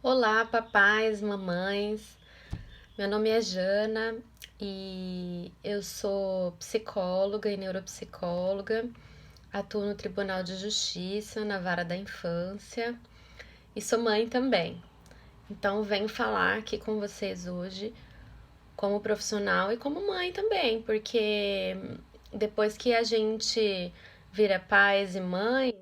Olá, papais, mamães. Meu nome é Jana e eu sou psicóloga e neuropsicóloga. Atuo no Tribunal de Justiça, na Vara da Infância e sou mãe também. Então, venho falar aqui com vocês hoje como profissional e como mãe também, porque depois que a gente vira pais e mães,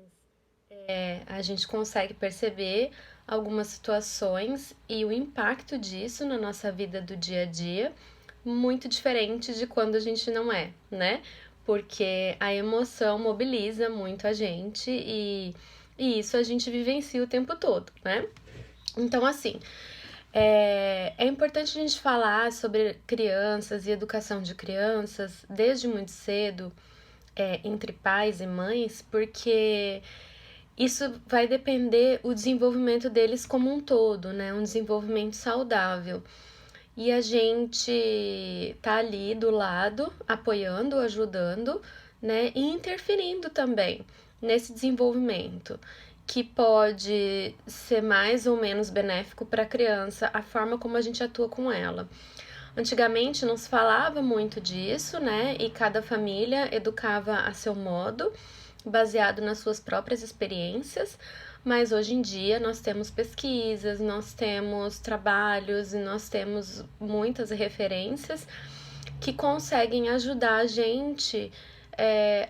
a gente consegue perceber algumas situações e o impacto disso na nossa vida do dia a dia, muito diferente de quando a gente não é, né? Porque a emoção mobiliza muito a gente e isso a gente vivencia o tempo todo, né? Então, assim, é importante a gente falar sobre crianças e educação de crianças desde muito cedo, entre pais e mães, porque isso vai depender o desenvolvimento deles como um todo, né? Um desenvolvimento saudável. E a gente tá ali do lado, apoiando, ajudando, né? E interferindo também nesse desenvolvimento, que pode ser mais ou menos benéfico para a criança, a forma como a gente atua com ela. Antigamente não se falava muito disso, né? E cada família educava a seu modo, baseado nas suas próprias experiências, mas hoje em dia nós temos pesquisas, nós temos trabalhos e nós temos muitas referências que conseguem ajudar a gente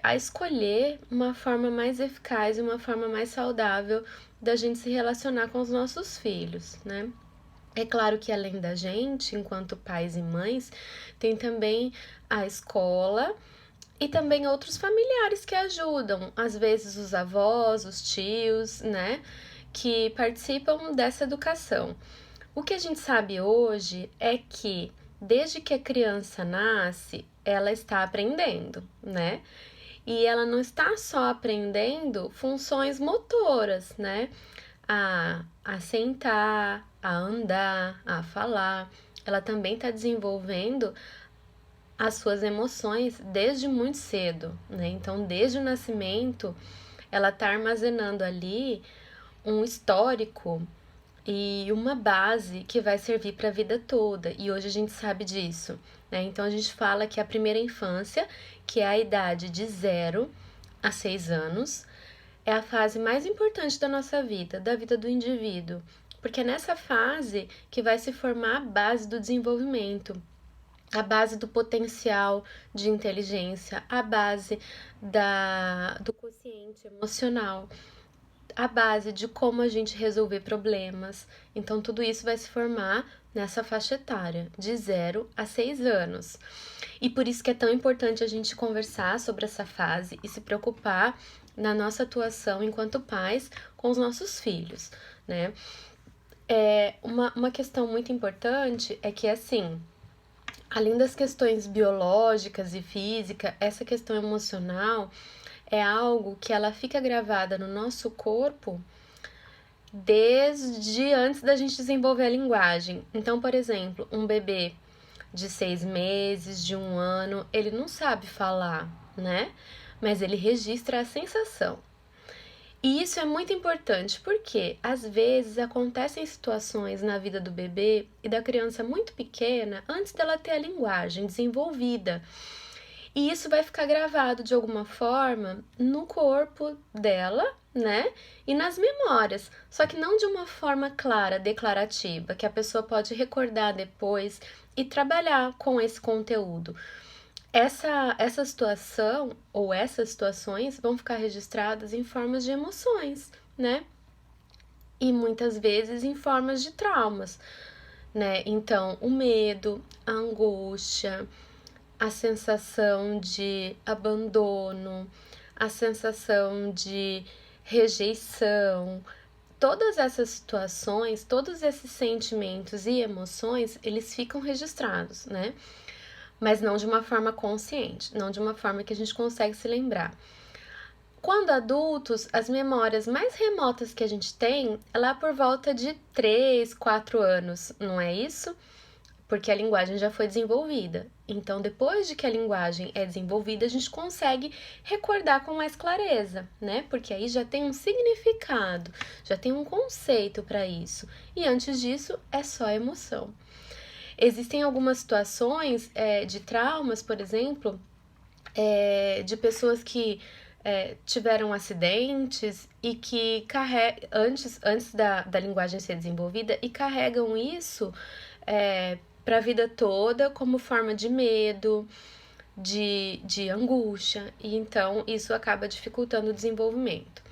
a escolher uma forma mais eficaz e uma forma mais saudável da gente se relacionar com os nossos filhos, né? É claro que além da gente, enquanto pais e mães, tem também a escola e também outros familiares que ajudam, às vezes os avós, os tios, né, que participam dessa educação. O que a gente sabe hoje é que desde que a criança nasce, ela está aprendendo, né? E ela não está só aprendendo funções motoras, né? A sentar, a andar, a falar. Ela também está desenvolvendo as suas emoções desde muito cedo, né? Então, desde o nascimento, ela está armazenando ali um histórico e uma base que vai servir para a vida toda. E hoje a gente sabe disso, né? Então, a gente fala que a primeira infância, que é a idade de 0 a 6 anos, é a fase mais importante da nossa vida, da vida do indivíduo, porque é nessa fase que vai se formar a base do desenvolvimento, a base do potencial de inteligência, a base do consciente emocional, a base de como a gente resolver problemas. Então, tudo isso vai se formar nessa faixa etária, de 0 a 6 anos. E por isso que é tão importante a gente conversar sobre essa fase e se preocupar na nossa atuação enquanto pais com os nossos filhos, né? Uma questão muito importante é que, assim, além das questões biológicas e física, essa questão emocional é algo que ela fica gravada no nosso corpo desde antes da gente desenvolver a linguagem. Então, por exemplo, um bebê de 6 meses, de 1 ano, ele não sabe falar, né? Mas ele registra a sensação. E isso é muito importante porque às vezes acontecem situações na vida do bebê e da criança muito pequena antes dela ter a linguagem desenvolvida. E isso vai ficar gravado de alguma forma no corpo dela, né? E nas memórias. Só que não de uma forma clara, declarativa, que a pessoa pode recordar depois e trabalhar com esse conteúdo. Essa situação ou essas situações vão ficar registradas em formas de emoções, né? E muitas vezes em formas de traumas, né? Então, o medo, a angústia, a sensação de abandono, a sensação de rejeição, todas essas situações, todos esses sentimentos e emoções, eles ficam registrados, né? Mas não de uma forma consciente, não de uma forma que a gente consegue se lembrar. Quando adultos, as memórias mais remotas que a gente tem é lá por volta de 3, 4 anos, não é isso? Porque a linguagem já foi desenvolvida. Então, depois de que a linguagem é desenvolvida, a gente consegue recordar com mais clareza, né? Porque aí já tem um significado, já tem um conceito para isso. E antes disso, é só emoção. Existem algumas situações de traumas, por exemplo, de pessoas que tiveram acidentes e que antes da linguagem ser desenvolvida e carregam isso para a vida toda como forma de medo, de angústia, e então isso acaba dificultando o desenvolvimento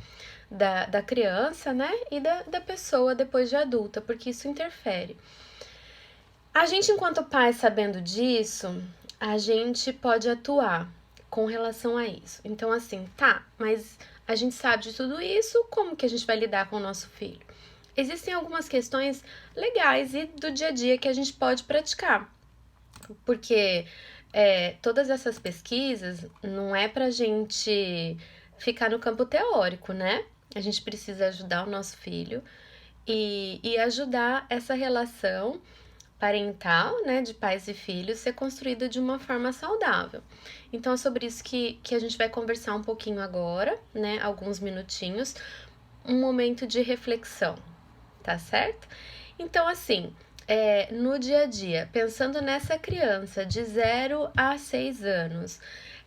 da criança, né, e da pessoa depois de adulta, porque isso interfere. A gente, enquanto pai, sabendo disso, a gente pode atuar com relação a isso. Então, assim, mas a gente sabe de tudo isso, como que a gente vai lidar com o nosso filho? Existem algumas questões legais e do dia a dia que a gente pode praticar, porque todas essas pesquisas não é pra gente ficar no campo teórico, né? A gente precisa ajudar o nosso filho e ajudar essa relação parental, né, de pais e filhos, ser construída de uma forma saudável. Então, é sobre isso que a gente vai conversar um pouquinho agora, né, alguns minutinhos, um momento de reflexão, tá certo? Então, assim, no dia a dia, pensando nessa criança de 0 a 6 anos,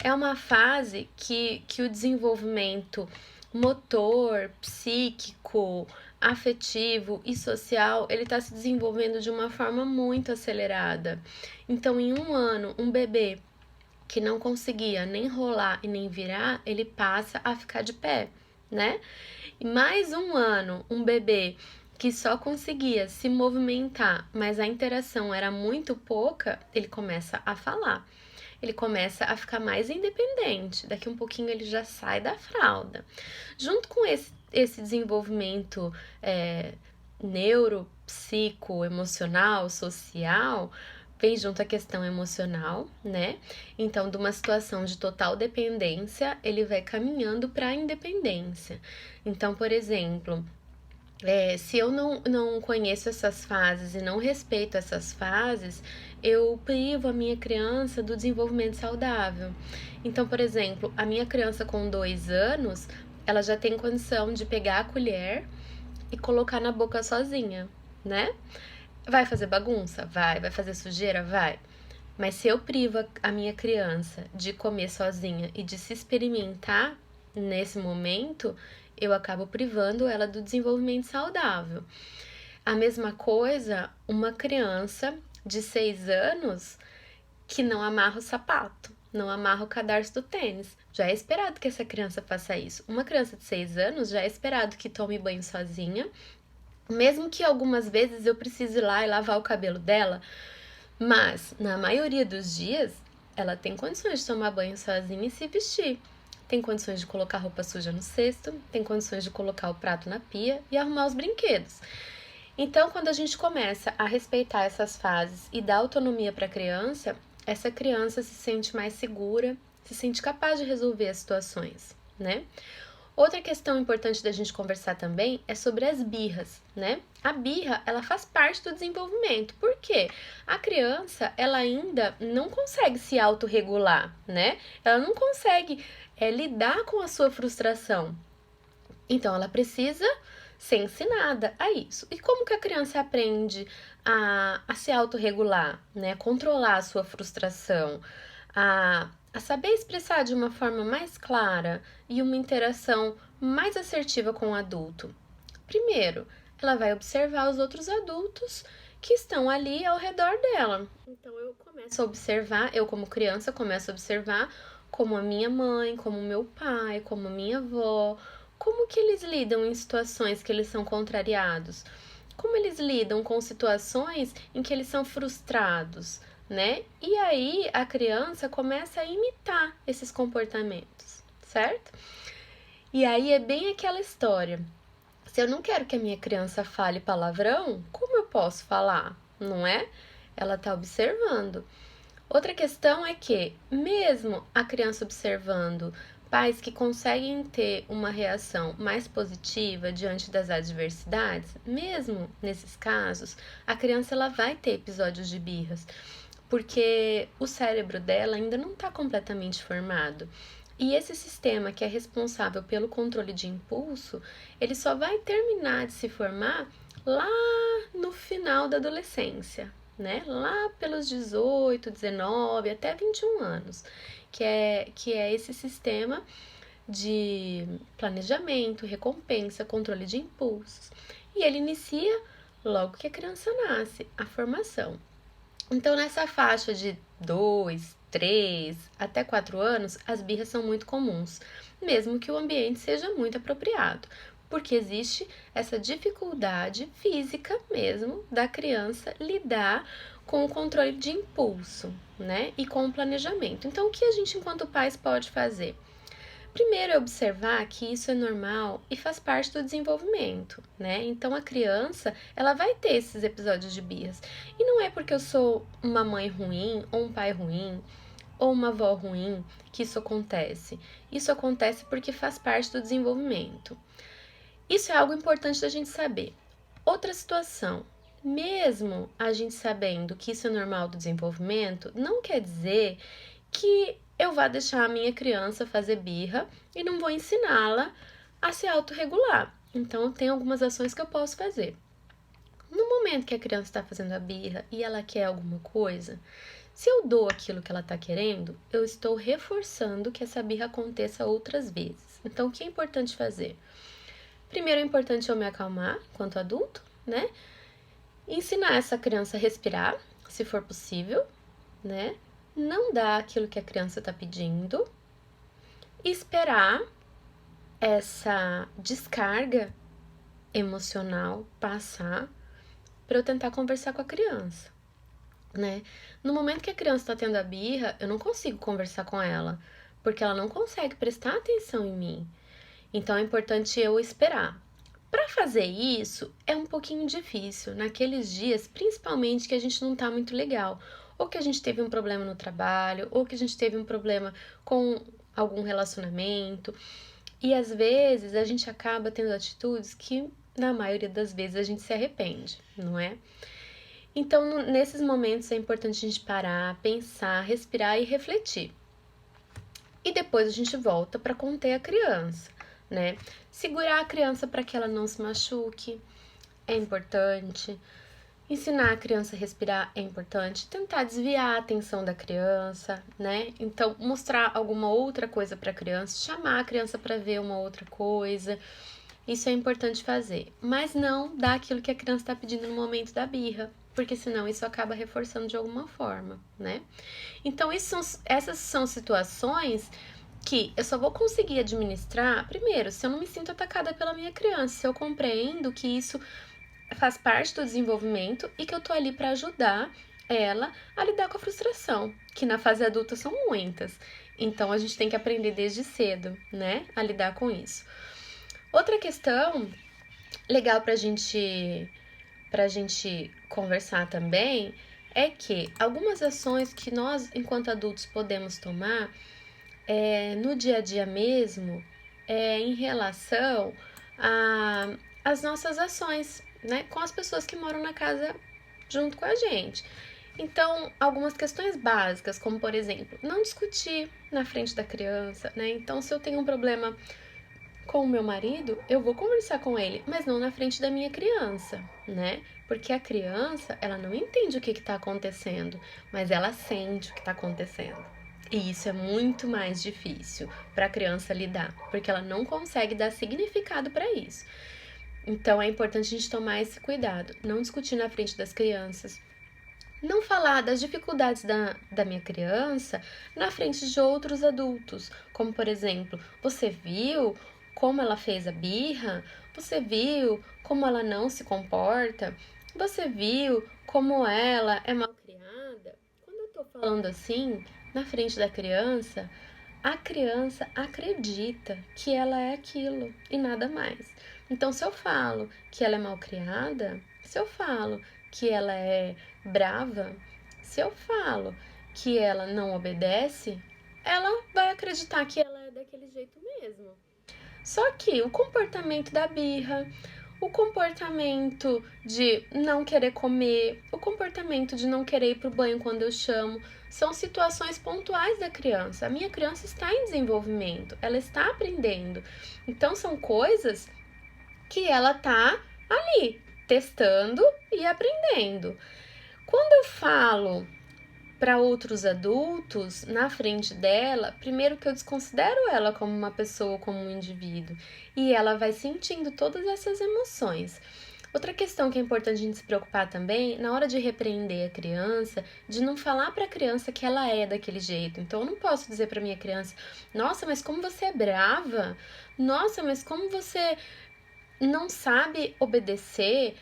é uma fase que o desenvolvimento motor, psíquico, afetivo e social, ele está se desenvolvendo de uma forma muito acelerada. Então, em 1 ano, um bebê que não conseguia nem rolar e nem virar, ele passa a ficar de pé, né? E mais 1 ano, um bebê que só conseguia se movimentar, mas a interação era muito pouca, ele começa a falar. Ele começa a ficar mais independente. Daqui um pouquinho ele já sai da fralda. Junto com esse desenvolvimento neuro, psico, emocional, social, vem junto a questão emocional, né? Então, de uma situação de total dependência, ele vai caminhando para a independência. Então, por exemplo, se eu não conheço essas fases e não respeito essas fases, eu privo a minha criança do desenvolvimento saudável. Então, por exemplo, a minha criança com 2 anos, ela já tem condição de pegar a colher e colocar na boca sozinha, né? Vai fazer bagunça? Vai fazer sujeira? Vai. Mas se eu privo a minha criança de comer sozinha e de se experimentar nesse momento, eu acabo privando ela do desenvolvimento saudável. A mesma coisa, uma criança de 6 anos que não amarra o sapato, não amarra o cadarço do tênis. Já é esperado que essa criança faça isso. Uma criança de 6 anos já é esperado que tome banho sozinha, mesmo que algumas vezes eu precise ir lá e lavar o cabelo dela, mas na maioria dos dias ela tem condições de tomar banho sozinha e se vestir. Tem condições de colocar roupa suja no cesto, tem condições de colocar o prato na pia e arrumar os brinquedos. Então, quando a gente começa a respeitar essas fases e dar autonomia para a criança, essa criança se sente mais segura, se sente capaz de resolver as situações, né? Outra questão importante da gente conversar também é sobre as birras, né? A birra, ela faz parte do desenvolvimento. Por quê? A criança, ela ainda não consegue se autorregular, né? Ela não consegue lidar com a sua frustração. Então, ela precisa ser ensinada a isso. E como que a criança aprende a se autorregular, né? Controlar a sua frustração, a saber expressar de uma forma mais clara e uma interação mais assertiva com o adulto? Primeiro, ela vai observar os outros adultos que estão ali ao redor dela. Então, eu começo a observar, eu como criança começo a observar como a minha mãe, como o meu pai, como a minha avó, como que eles lidam em situações que eles são contrariados, como eles lidam com situações em que eles são frustrados, né? E aí a criança começa a imitar esses comportamentos, certo? E aí é bem aquela história. Se eu não quero que a minha criança fale palavrão, como eu posso falar, não é? Ela tá observando. Outra questão é que, mesmo a criança observando pais que conseguem ter uma reação mais positiva diante das adversidades, mesmo nesses casos, a criança ela vai ter episódios de birras. porque o cérebro dela ainda não está completamente formado. E esse sistema que é responsável pelo controle de impulso, ele só vai terminar de se formar lá no final da adolescência, né? Lá pelos 18, 19 até 21 anos, que é esse sistema de planejamento, recompensa, controle de impulsos. E ele inicia logo que a criança nasce, a formação. Então, nessa faixa de 2, 3 até 4 anos, as birras são muito comuns, mesmo que o ambiente seja muito apropriado, porque existe essa dificuldade física mesmo da criança lidar com o controle de impulso, né? E com o planejamento. Então, o que a gente, enquanto pais, pode fazer? Primeiro é observar que isso é normal e faz parte do desenvolvimento, né? Então a criança, ela vai ter esses episódios de birras. E não é porque eu sou uma mãe ruim, ou um pai ruim, ou uma avó ruim que isso acontece. Isso acontece porque faz parte do desenvolvimento. Isso é algo importante da gente saber. Outra situação, mesmo a gente sabendo que isso é normal do desenvolvimento, não quer dizer que eu vá deixar a minha criança fazer birra e não vou ensiná-la a se autorregular. Então, tem algumas ações que eu posso fazer. No momento que a criança está fazendo a birra e ela quer alguma coisa, se eu dou aquilo que ela está querendo, eu estou reforçando que essa birra aconteça outras vezes. Então, o que é importante fazer? Primeiro, é importante eu me acalmar enquanto adulto, né? Ensinar essa criança a respirar, se for possível, né? Não dar aquilo que a criança está pedindo, esperar essa descarga emocional passar para eu tentar conversar com a criança, né? No momento que a criança está tendo a birra, eu não consigo conversar com ela, porque ela não consegue prestar atenção em mim. Então é importante eu esperar. Para fazer isso é um pouquinho difícil naqueles dias, principalmente que a gente não tá muito legal, ou que a gente teve um problema no trabalho, ou que a gente teve um problema com algum relacionamento. E às vezes a gente acaba tendo atitudes que, na maioria das vezes, a gente se arrepende, não é? Então, nesses momentos é importante a gente parar, pensar, respirar e refletir. E depois a gente volta para conter a criança, né? Segurar a criança para que ela não se machuque é importante. Ensinar a criança a respirar é importante. Tentar desviar a atenção da criança, né? Então, mostrar alguma outra coisa para a criança, chamar a criança para ver uma outra coisa. Isso é importante fazer. Mas não dar aquilo que a criança está pedindo no momento da birra, porque senão isso acaba reforçando de alguma forma, né? Então, essas são situações que eu só vou conseguir administrar, primeiro, se eu não me sinto atacada pela minha criança, se eu compreendo que isso faz parte do desenvolvimento e que eu tô ali para ajudar ela a lidar com a frustração, que na fase adulta são muitas. Então, a gente tem que aprender desde cedo, né, a lidar com isso. Outra questão legal pra gente conversar também é que algumas ações que nós, enquanto adultos, podemos tomar no dia a dia mesmo, em relação às nossas ações, né, com as pessoas que moram na casa junto com a gente. Então, algumas questões básicas, como por exemplo, não discutir na frente da criança, né? Então, se eu tenho um problema com o meu marido, eu vou conversar com ele, mas não na frente da minha criança, né? Porque a criança, ela não entende o que está acontecendo, mas ela sente o que está acontecendo. E isso é muito mais difícil para a criança lidar, porque ela não consegue dar significado para isso. Então é importante a gente tomar esse cuidado, não discutir na frente das crianças, não falar das dificuldades da minha criança na frente de outros adultos, como por exemplo, você viu como ela fez a birra? Você viu como ela não se comporta? Você viu como ela é mal criada? Quando eu tô falando assim, na frente da criança, a criança acredita que ela é aquilo e nada mais. Então, se eu falo que ela é mal criada, se eu falo que ela é brava, se eu falo que ela não obedece, ela vai acreditar que ela é daquele jeito mesmo. Só que o comportamento da birra, o comportamento de não querer comer, o comportamento de não querer ir pro banho quando eu chamo, são situações pontuais da criança. A minha criança está em desenvolvimento, ela está aprendendo. Então são coisas que ela tá ali testando e aprendendo. Quando eu falo para outros adultos na frente dela, primeiro que eu desconsidero ela como uma pessoa, como um indivíduo, e ela vai sentindo todas essas emoções. Outra questão que é importante a gente se preocupar também, na hora de repreender a criança, de não falar para a criança que ela é daquele jeito. Então, eu não posso dizer para minha criança: nossa, mas como você é brava? Nossa, mas como você não sabe obedecer?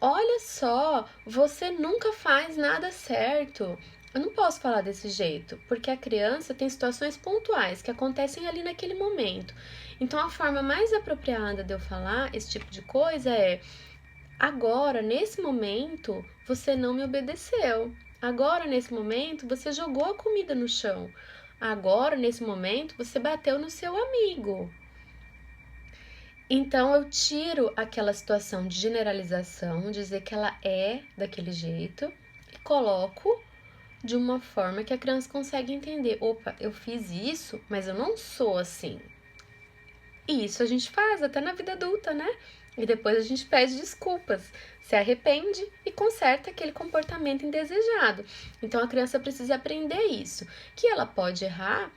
Olha só, você nunca faz nada certo. Eu não posso falar desse jeito, porque a criança tem situações pontuais que acontecem ali naquele momento. Então, a forma mais apropriada de eu falar esse tipo de coisa é: agora, nesse momento, você não me obedeceu. Agora, nesse momento, você jogou a comida no chão. Agora, nesse momento, você bateu no seu amigo. Então eu tiro aquela situação de generalização, dizer que ela é daquele jeito, e coloco de uma forma que a criança consegue entender: opa, eu fiz isso, mas eu não sou assim. E isso a gente faz até na vida adulta, né? E depois a gente pede desculpas, se arrepende e conserta aquele comportamento indesejado. Então a criança precisa aprender isso, que ela pode errar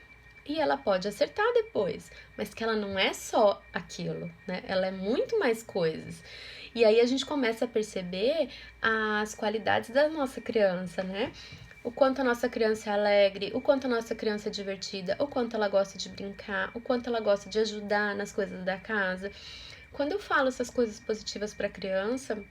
e ela pode acertar depois, mas que ela não é só aquilo, né? Ela é muito mais coisas. E aí a gente começa a perceber as qualidades da nossa criança, né? O quanto a nossa criança é alegre, o quanto a nossa criança é divertida, o quanto ela gosta de brincar, o quanto ela gosta de ajudar nas coisas da casa. Quando eu falo essas coisas positivas para a criança,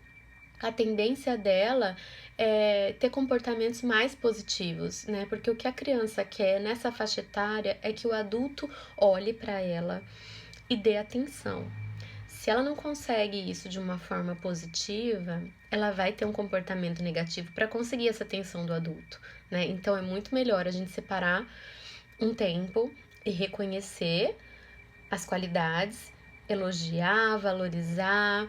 a tendência dela é ter comportamentos mais positivos, né? Porque o que a criança quer nessa faixa etária é que o adulto olhe para ela e dê atenção. Se ela não consegue isso de uma forma positiva, ela vai ter um comportamento negativo para conseguir essa atenção do adulto, né? Então é muito melhor a gente separar um tempo e reconhecer as qualidades, elogiar, valorizar,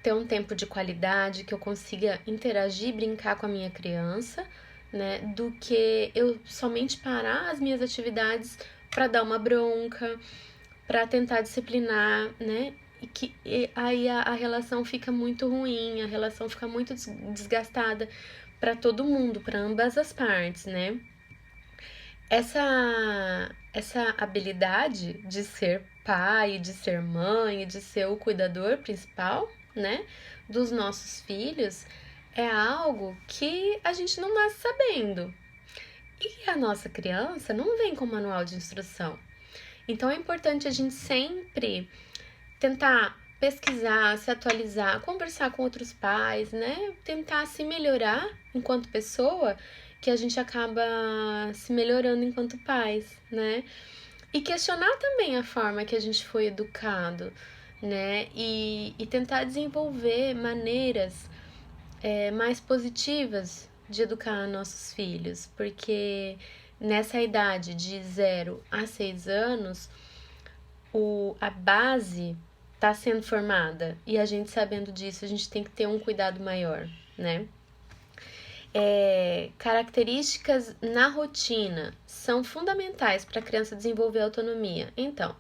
ter um tempo de qualidade que eu consiga interagir, brincar com a minha criança, né? Do que eu somente parar as minhas atividades para dar uma bronca, para tentar disciplinar, né? E aí a relação fica muito ruim, a relação fica muito desgastada para todo mundo, para ambas as partes, né? Essa habilidade de ser pai, de ser mãe, de ser o cuidador principal, né, dos nossos filhos, é algo que a gente não nasce sabendo. E a nossa criança não vem com manual de instrução. Então é importante a gente sempre tentar pesquisar, se atualizar, conversar com outros pais, né? Tentar se melhorar enquanto pessoa, que a gente acaba se melhorando enquanto pais, né? E questionar também a forma que a gente foi educado, né? E tentar desenvolver maneiras mais positivas de educar nossos filhos, porque nessa idade de 0 a 6 anos, a base está sendo formada e a gente sabendo disso, a gente tem que ter um cuidado maior, né? Características na rotina são fundamentais para a criança desenvolver autonomia. Então,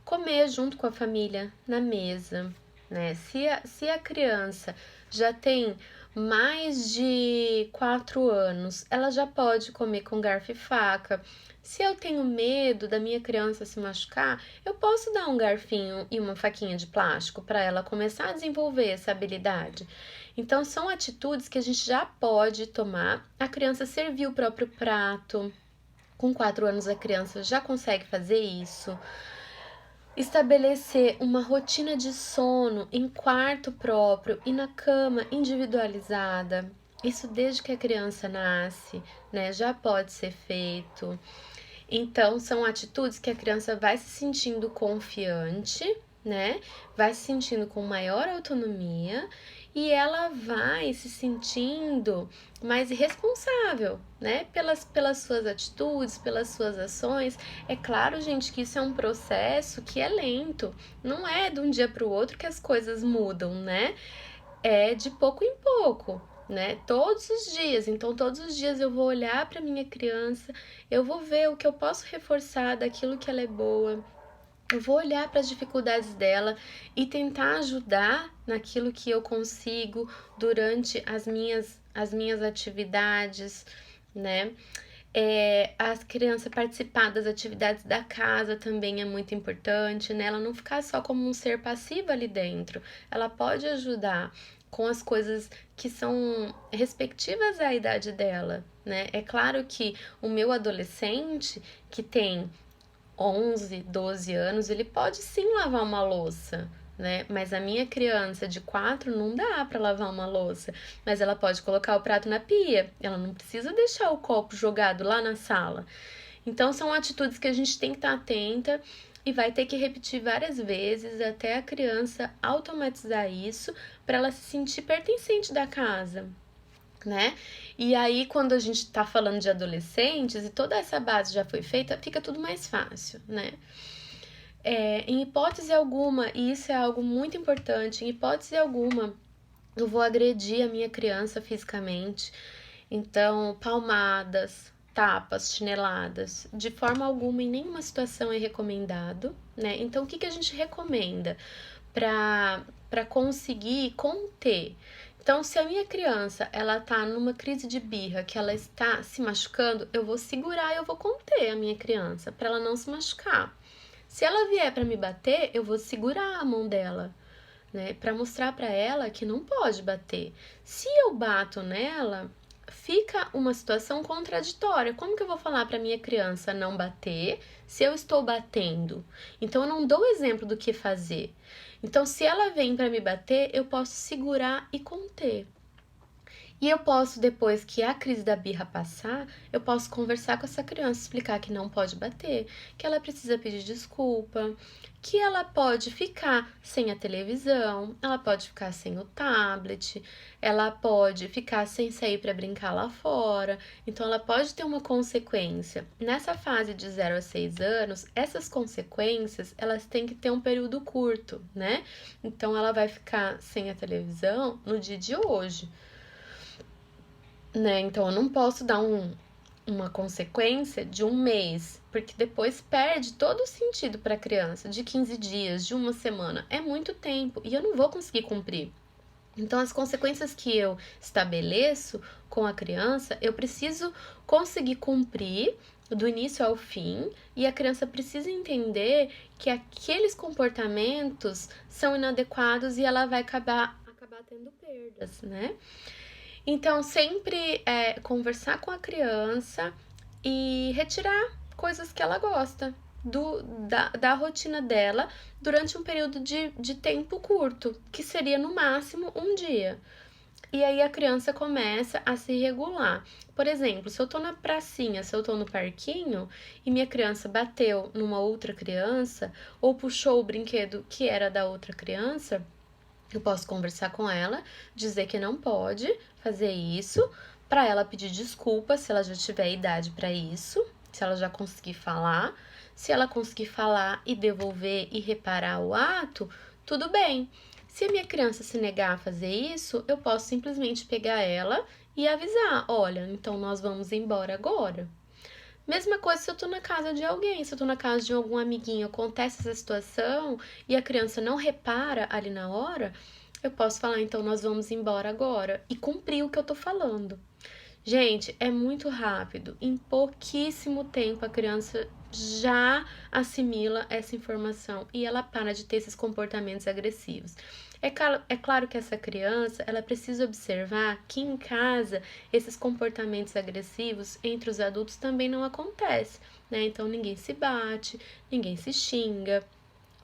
comer junto com a família na mesa, né? Se a criança já tem mais de 4 anos, ela já pode comer com garfo e faca. Se eu tenho medo da minha criança se machucar, eu posso dar um garfinho e uma faquinha de plástico para ela começar a desenvolver essa habilidade. Então, são atitudes que a gente já pode tomar. A criança servir o próprio prato. Com 4 anos, a criança já consegue fazer isso. Estabelecer uma rotina de sono em quarto próprio e na cama individualizada. Isso desde que a criança nasce, né? Já pode ser feito. Então, são atitudes que a criança vai se sentindo confiante, né? Vai se sentindo com maior autonomia e ela vai se sentindo mais responsável, né? Pelas suas atitudes, pelas suas ações. É claro, gente, que isso é um processo que é lento. Não é de um dia para o outro que as coisas mudam, né? É de pouco em pouco, né? Todos os dias. Então, todos os dias eu vou olhar para minha criança, eu vou ver o que eu posso reforçar daquilo que ela é boa. Eu vou olhar para as dificuldades dela e tentar ajudar naquilo que eu consigo durante as minhas atividades, né? A criança participar das atividades da casa também é muito importante, né? Ela não ficar só como um ser passivo ali dentro. Ela pode ajudar com as coisas que são respectivas à idade dela, né? É claro que o meu adolescente, que tem 11, 12 anos, ele pode sim lavar uma louça, né? Mas a minha criança de 4 não dá para lavar uma louça, mas ela pode colocar o prato na pia, ela não precisa deixar o copo jogado lá na sala. Então são atitudes que a gente tem que estar atenta e vai ter que repetir várias vezes até a criança automatizar isso para ela se sentir pertencente da casa, né? E aí, quando a gente tá falando de adolescentes e toda essa base já foi feita, fica tudo mais fácil, né? Em hipótese alguma, e isso é algo muito importante, em hipótese alguma, eu vou agredir a minha criança fisicamente. Então, palmadas, tapas, chineladas, de forma alguma, em nenhuma situação é recomendado, né? Então, o que a gente recomenda para conseguir conter? Então, se a minha criança ela tá numa crise de birra, que ela está se machucando, eu vou segurar, eu vou conter a minha criança para ela não se machucar. Se ela vier para me bater, eu vou segurar a mão dela, né, para mostrar para ela que não pode bater. Se eu bato nela, fica uma situação contraditória. Como que eu vou falar para minha criança não bater se eu estou batendo? Então eu não dou exemplo do que fazer. Então, se ela vem para me bater, eu posso segurar e conter. E eu posso, depois que a crise da birra passar, eu posso conversar com essa criança, explicar que não pode bater, que ela precisa pedir desculpa, que ela pode ficar sem a televisão, ela pode ficar sem o tablet, ela pode ficar sem sair para brincar lá fora. Então, ela pode ter uma consequência. Nessa fase de 0 a 6 anos, essas consequências, elas têm que ter um período curto, né? Então, ela vai ficar sem a televisão no dia de hoje, né? Então eu não posso dar uma consequência de um mês, porque depois perde todo o sentido para a criança, de 15 dias, de uma semana. É muito tempo e eu não vou conseguir cumprir. Então, as consequências que eu estabeleço com a criança, eu preciso conseguir cumprir do início ao fim, e a criança precisa entender que aqueles comportamentos são inadequados e ela vai acabar tendo perdas, né? Então, sempre conversar com a criança e retirar coisas que ela gosta da rotina dela durante um período de tempo curto, que seria no máximo um dia. E aí a criança começa a se regular. Por exemplo, se eu tô na pracinha, se eu tô no parquinho e minha criança bateu numa outra criança ou puxou o brinquedo que era da outra criança, eu posso conversar com ela, dizer que não pode fazer isso, para ela pedir desculpa se ela já tiver idade para isso, se ela já conseguir falar. Se ela conseguir falar e devolver e reparar o ato, tudo bem. Se a minha criança se negar a fazer isso, eu posso simplesmente pegar ela e avisar: olha, então nós vamos embora agora. Mesma coisa se eu tô na casa de alguém, se eu tô na casa de algum amiguinho, acontece essa situação e a criança não repara ali na hora, eu posso falar, então nós vamos embora agora e cumprir o que eu tô falando. Gente, é muito rápido. Em pouquíssimo tempo a criança já assimila essa informação e ela para de ter esses comportamentos agressivos. É claro que essa criança, ela precisa observar que em casa esses comportamentos agressivos entre os adultos também não acontecem, né? Então ninguém se bate, ninguém se xinga,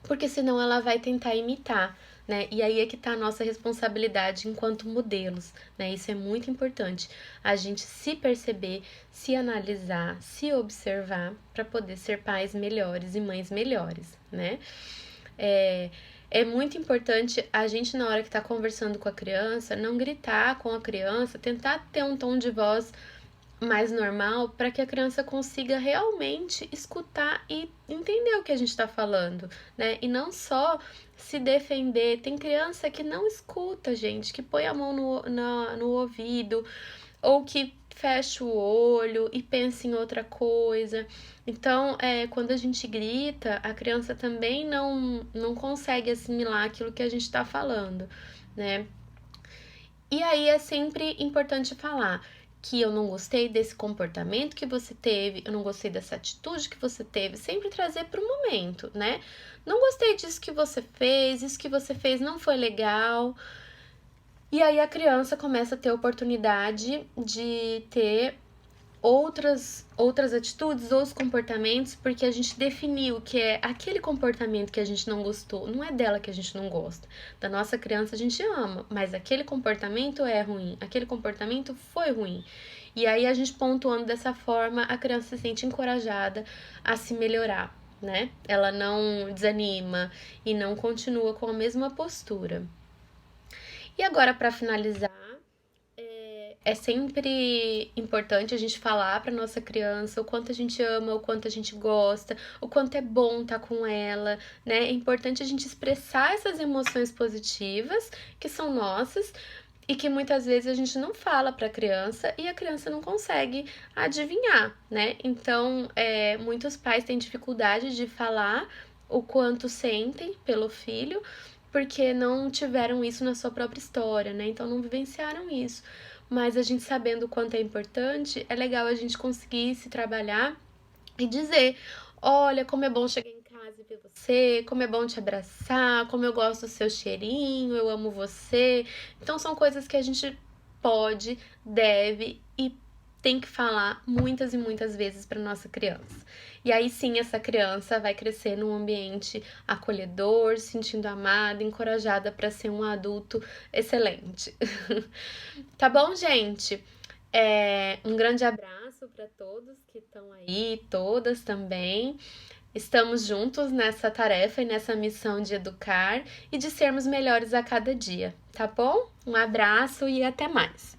porque senão ela vai tentar imitar, né? E aí é que tá a nossa responsabilidade enquanto modelos, né? Isso é muito importante, a gente se perceber, se analisar, se observar para poder ser pais melhores e mães melhores, né? É muito importante a gente, na hora que tá conversando com a criança, não gritar com a criança, tentar ter um tom de voz mais normal para que a criança consiga realmente escutar e entender o que a gente está falando, né? E não só se defender. Tem criança que não escuta, gente, que põe a mão no ouvido ou que fecha o olho e pensa em outra coisa. Então, quando a gente grita, a criança também não consegue assimilar aquilo que a gente está falando, né? E aí é sempre importante falar que eu não gostei desse comportamento que você teve, eu não gostei dessa atitude que você teve, sempre trazer para o momento, né? Não gostei disso que você fez, isso que você fez não foi legal. E aí a criança começa a ter oportunidade de ter outras atitudes, outros comportamentos, porque a gente definiu que é aquele comportamento que a gente não gostou, não é dela que a gente não gosta. Da nossa criança a gente ama, mas aquele comportamento é ruim, aquele comportamento foi ruim. E aí a gente pontuando dessa forma, a criança se sente encorajada a se melhorar, né? Ela não desanima e não continua com a mesma postura. E agora, para finalizar, é sempre importante a gente falar para nossa criança o quanto a gente ama, o quanto a gente gosta, o quanto é bom estar com ela, né? É importante a gente expressar essas emoções positivas que são nossas e que muitas vezes a gente não fala para a criança e a criança não consegue adivinhar, né? Então, muitos pais têm dificuldade de falar o quanto sentem pelo filho porque não tiveram isso na sua própria história, né? Então não vivenciaram isso. Mas a gente sabendo o quanto é importante, é legal a gente conseguir se trabalhar e dizer: olha, como é bom chegar em casa e ver você, como é bom te abraçar, como eu gosto do seu cheirinho, eu amo você. Então são coisas que a gente pode, deve e tem que falar muitas e muitas vezes para nossa criança. E aí sim, essa criança vai crescer num ambiente acolhedor, se sentindo amada, encorajada para ser um adulto excelente. Tá bom, gente? Um grande abraço para todos que estão aí, todas também. Estamos juntos nessa tarefa e nessa missão de educar e de sermos melhores a cada dia, tá bom? Um abraço e até mais!